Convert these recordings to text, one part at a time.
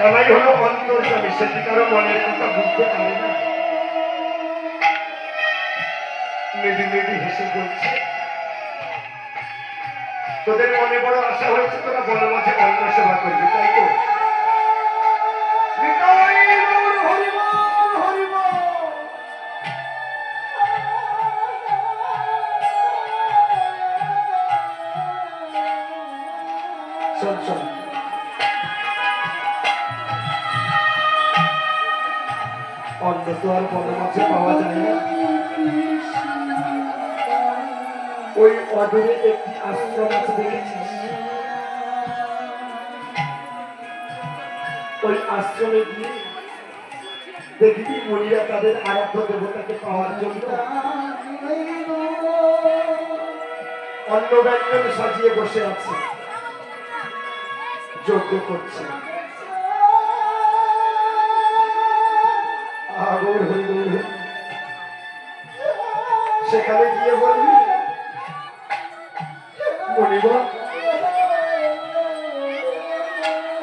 কানাই হলো অন্তর্যামী, সেটি কারো মনের কথা বুঝতে পারে না। মেডি মেডি হেসে বলছে, তোদের মনে বড় আশা হয়েছে, তোরা বড় মাঝে অন্ন সেবা করবি, তাই তো? শোন শোন, অন্ন তো আর বড় মাঝে পাওয়া যায় না। ওই অদূরে একটি আশ্রম আছে, দেখেছিস? ওই আশ্রমে গিয়ে দেখবি মুনিরা তাদের আরাধ্য দেবতাকে পাওয়ার জন্য অন্ন ব্যঞ্জন সাজিয়ে বসে আছে, যজ্ঞ করছে। সেখানে গিয়ে বলবি, মনিবর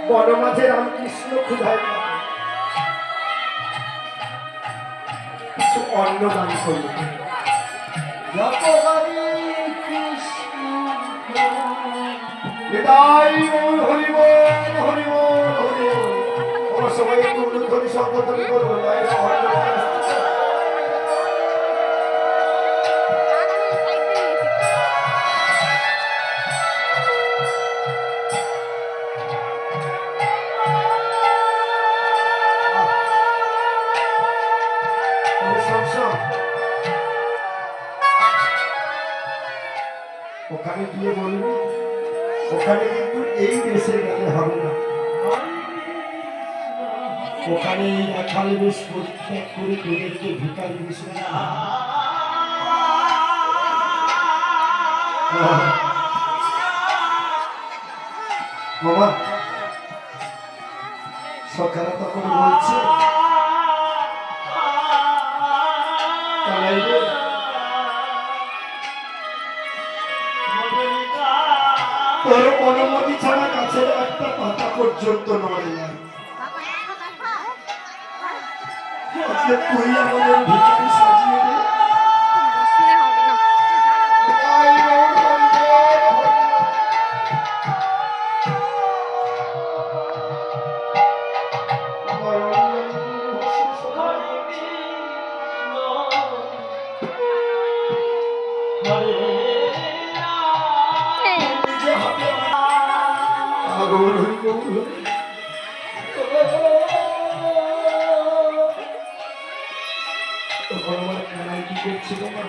বন মাঝে রামকৃষ্ণ ক্ষুধায় কিছু অন্ন দান করবে। সবাই একটু অনুধ্বনি সম্বোধন করবো। ওখানে গিয়ে বলবি, ওখানে কিন্তু এই দেশে গেলে হবে না, ওখানে এই রাখাল বেশ পরিত্যাগ করে তোদেরকে ভিখারি দেশে বাবা। সকালে তখন বলছে, তোর অনুমতি ছাড়া গাছের একটা পাতা পর্যন্ত নড়ে না। তুই আমাদের ভিখারি সাজিয়ে দে। তখন আমার কানাই কি করছিল না,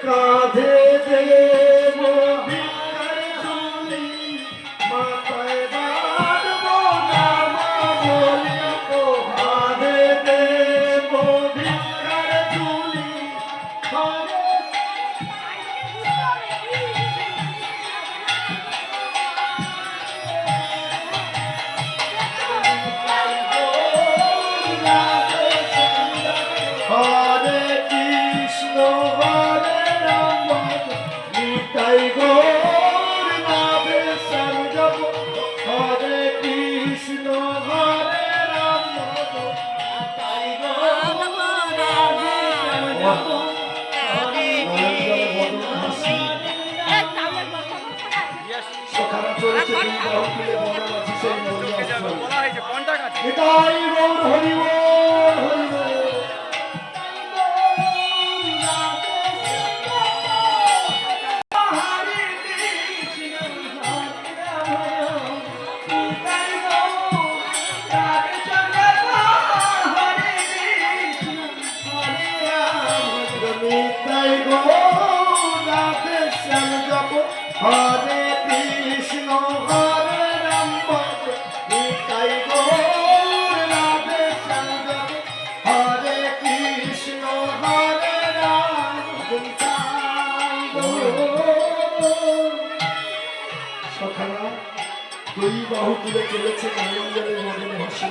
কাঁধে দেব মাথায় বাঁধব নাম বলি, কাঁধে দেব ভিক্ষার ঝুলি। হরে কৃষ্ণ হরে রাম নিতাই গৌর নামে সর্বজপ। হরে কৃষ্ণ হরে রাম নিতাই গৌর নামে সর্বজপ। সেখানে চলেছে নিতাই গৌর হরি বল হরি বল। তুলে চলেছে নারায়ণের মনে হাসি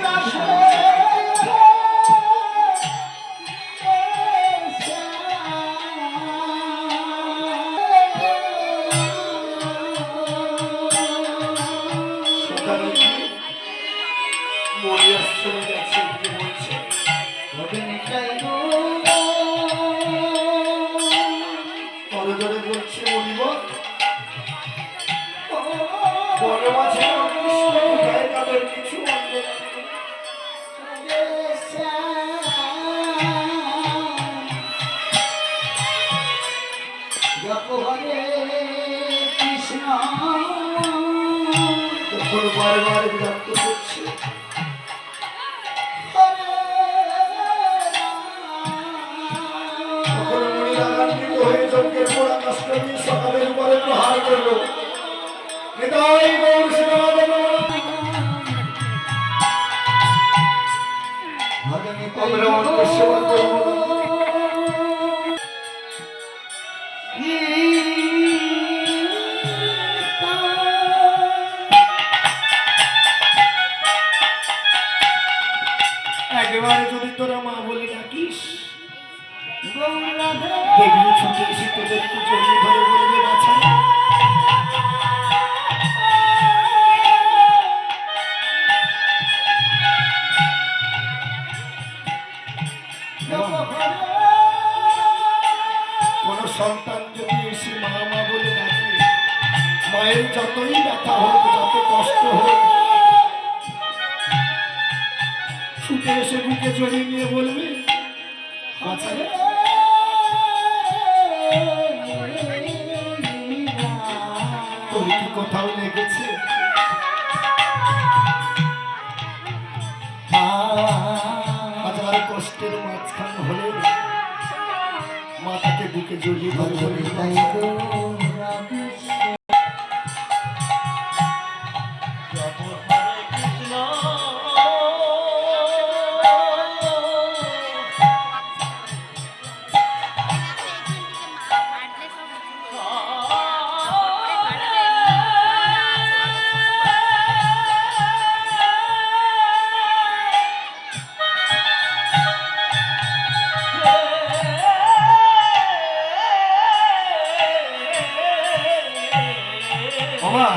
সকালে মরিয়া চলে গেছে কি বলছে করজোরে বলছে মরিব বড় মাঝে কৃষ্ণ গায়ে তাদের কিছু অন্য কৃষ্ণ তখন বারবার বিরক্ত করছে তখন মনি রাগান্বিত হয়ে যজ্ঞের পোড়া কাষ্ঠ দিয়ে সকালের উপরে প্রহার করল নিতাই গৌর সীতানাথ আমরা অন্য সেবা করবো না। একেবারে যদি তোরা মা বলে ডাকিস দেখবি ছুটে এসে তোদেরকে জড়িয়ে ধরে বলবে বাছা কোন সন্তান যদি এসে মা মা বলে ডাকে মায়ের যতই ব্যথা হোক যত কষ্ট হোক ছুটে এসে বুকে জড়িয়ে নিয়ে বলবে বাছা রে তোর কি কোথাও লেগেছে হাজার কষ্টের মাঝখান হলে মাতাকে বুকে জড়িয়ে ধরে বলবে বাবা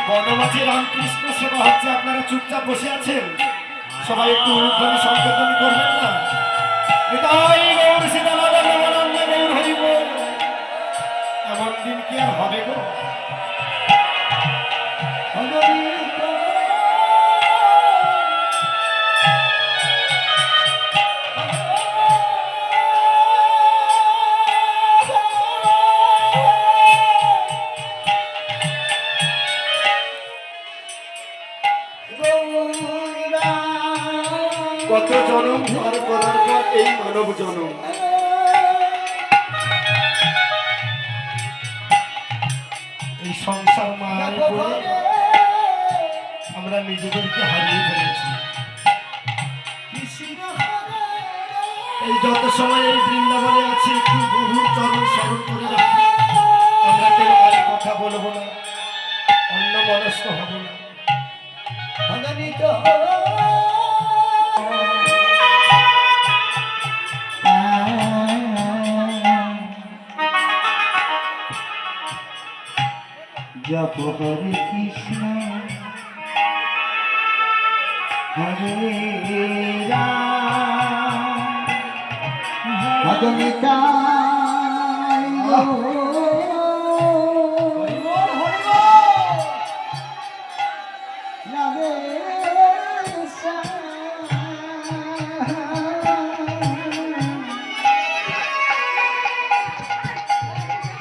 বনমাঝি রামকৃষ্ণ সেবা হচ্ছে আপনারা চুপচাপ বসে আছেন সবাই একটু উলুধ্বনি সংকীর্তন করবেন না নিতাই গৌর সীতানাথ নবনন্দ গৌর হরি বল এমন দিন কি আর হবে গো কত জনম পার করার পর এই মানব জনম এই সংসার মায়ের বলে আমরা নিজেদেরকে হারিয়ে ফেলেছি এই যত সময় এই বৃন্দাবনে আছে একটু বহু চরণ স্মরণ করে রাখি আমরা কেউ আর কথা বলবো না অন্য মনস্ক হব না জপ হরে কৃষ্ণ হরে রাম ভজনিতাই রাধে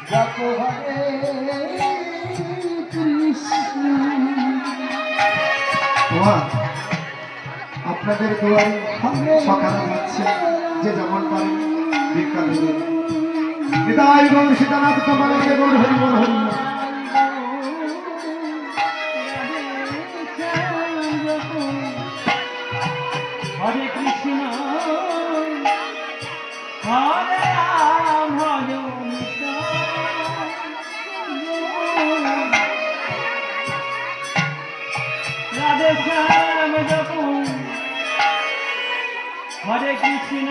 জপ হরে আপনাদের দুয়ারে সকালে যাচ্ছে যে যেমন পারে ভিক্ষা দেবে নিতাই গৌর সীতানাথ তোমার গৌর হরি বল হরি হরে কৃষ্ণ হরে রাম হরে রাধে হরে কৃষ্ণ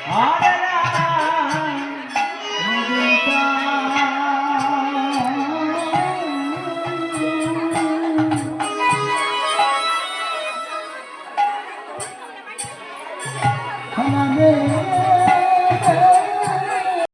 হরে রাম গোবিন্দা আমাদের